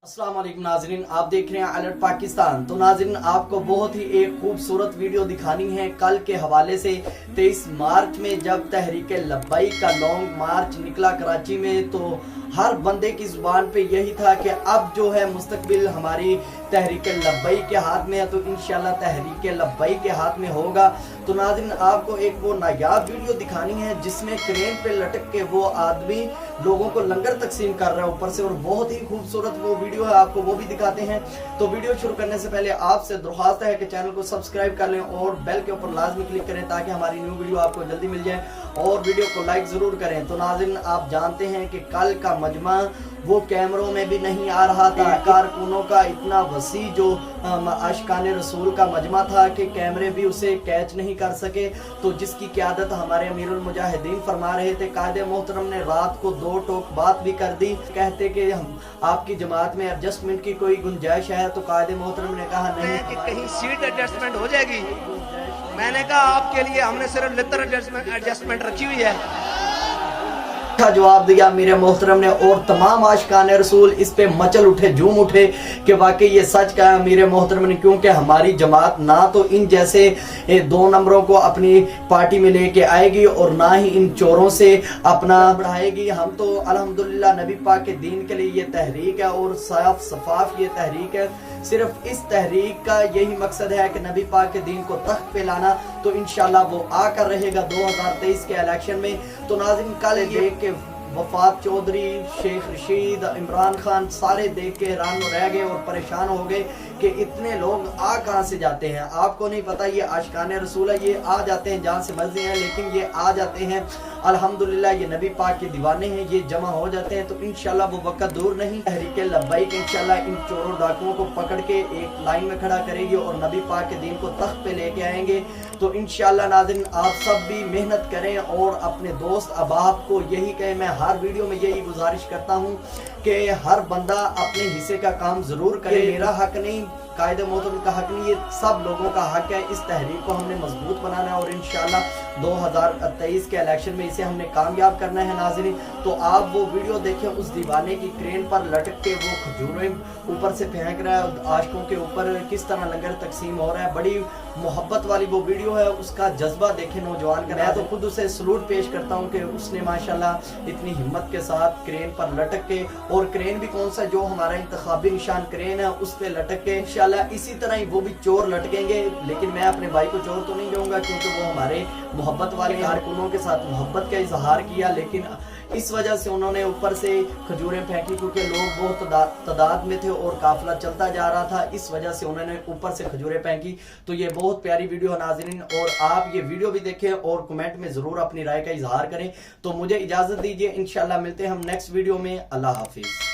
अस्सलाम वालेकुम नाजरीन, आप देख रहे हैं अलर्ट पाकिस्तान। तो नाजरीन, आपको बहुत ही एक खूबसूरत वीडियो दिखानी है कल के हवाले से। 23 मार्च में जब तहरीक लब्बैक का लॉन्ग मार्च निकला कराची में, तो हर बंदे की जुबान पे यही था कि अब जो है मुस्तकबिल हमारी तहरीक लब्बैक के हाथ में है, तो इंशाल्लाह तहरीक लब्बैक के हाथ में होगा। तो नाज़रीन, आपको एक वो नायाब वीडियो दिखानी है जिसमें क्रेन पे लटक के वो आदमी लोगों को लंगर तकसीम कर रहा है ऊपर से, और बहुत ही खूबसूरत वो वीडियो है, आपको वो भी दिखाते हैं। तो वीडियो शुरू करने से पहले आपसे दरख्वास्त है कि चैनल को सब्सक्राइब कर लें और बेल के ऊपर लाजमी क्लिक करें ताकि हमारी न्यू वीडियो आपको जल्दी मिल जाए, और वीडियो को लाइक जरूर करें। तो नाज़रीन, आप जानते हैं कि कल का मजमा वो कैमरों में भी नहीं आ रहा था। कारकुनों का इतना वसी जो आशिकान रसूल का मजमा था कि कैमरे भी उसे कैच नहीं कर सके। तो जिसकी क़यादत हमारे अमीरुल मुजाहिदीन फरमा रहे थे, कायदे मोहतरम ने रात को 2 टोक बात भी कर दी, कहते कि हम आपकी जमात में एडजस्टमेंट की कोई गुंजाइश है। तो कायदे मोहतरम ने कहा नहीं कि कहीं सीट एडजस्टमेंट हो जाएगी। मैंने कहा आपके लिए हमने सिर्फ लिटर एडजस्टमेंट रखी हुई है। जवाब दिया मेरे मोहतरम ने, और तमाम आशिकान रसूल इस पे मचल उठे, झूम उठे कि वाकई ये सच कहा मेरे मोहतरम ने, क्योंकि हमारी जमात ना तो इन जैसे 2 नंबरों को अपनी पार्टी में लेके आएगी और ना ही इन चोरों से अपना बढ़ाएगी। हम तो अल्हम्दुलिल्लाह नबी पाक के दीन के लिए ये तहरीक है और साफ सफाफ ये तहरीक है। सिर्फ इस तहरीक का यही मकसद है कि नबी पाक के दीन को तख्त पे लाना। तो इंशाल्लाह वो आकर रहेगा 2023 के इलेक्शन में। तो नाज़रीन, कल देख के वफात चौधरी, शेख रशीद, इमरान खान सारे देख के हैरान रह गए और परेशान हो गए कि इतने लोग आ कहाँ से जाते हैं। आपको नहीं पता, ये आशिकान रसूल है, ये आ जाते हैं जहाँ से मर्जी हैं, लेकिन ये आ जाते हैं अल्हम्दुलिल्लाह, ये नबी पाक के दीवाने हैं, ये जमा हो जाते हैं। तो इंशाल्लाह वो वक्त दूर नहीं, तहरीक लब्बैक इंशाल्लाह इन चोरों डाकुओं को पकड़ के एक लाइन में खड़ा करेगी और नबी पाक के दीन को तख्त पे लेके आएंगे। तो इंशाल्लाह नाज़रीन, आप सब भी मेहनत करें और अपने दोस्त अहबाब को यही कहें, मैं हर वीडियो में यही गुजारिश करता हूँ कि हर बंदा अपने हिस्से का काम जरूर करे। मेरा हक नहीं, कायदे मोहतरम का हक नहीं, ये सब लोगों का हक है। इस तहरीक को हमने मजबूत बनाना है और इंशाल्लाह 2023 के इलेक्शन में इसे हमने कामयाब करना है। नाज़रीन, तो आप वो वीडियो देखें, उस दीवाने की क्रेन पर लटक के वो खजूरें ऊपर से फेंक रहा है, आशिकों के ऊपर किस तरह लंगर तकसीम हो रहा है। बड़ी मोहब्बत वाली वो वीडियो है, उसका जज्बा देखे नौजवान का। मैं तो खुद उसे सलूट पेश करता हूँ कि उसने माशाल्लाह इतनी हिम्मत के साथ क्रेन पर लटक के, और क्रेन भी कौन सा, जो हमारा इंतखाबी निशान क्रेन है उस पर लटक के इंशाल्लाह इसी तरह ही वो भी चोर लटकेंगे। लेकिन मैं अपने भाई को चोर तो नहीं कहूँगा, क्योंकि वो हमारे मोहब्बत वाले कारकुनों के साथ मोहब्बत का इजहार किया, लेकिन इस वजह से उन्होंने ऊपर से खजूरें फेंकी, क्योंकि लोग बहुत तादाद में थे और काफिला चलता जा रहा था, इस वजह से उन्होंने ऊपर से खजूरें फेंकी। तो ये बहुत प्यारी वीडियो है नाज़रीन, और आप ये वीडियो भी देखें और कमेंट में जरूर अपनी राय का इजहार करें। तो मुझे इजाजत दीजिए, इंशाल्लाह मिलते हैं हम नेक्स्ट वीडियो में। अल्लाह हाफिज।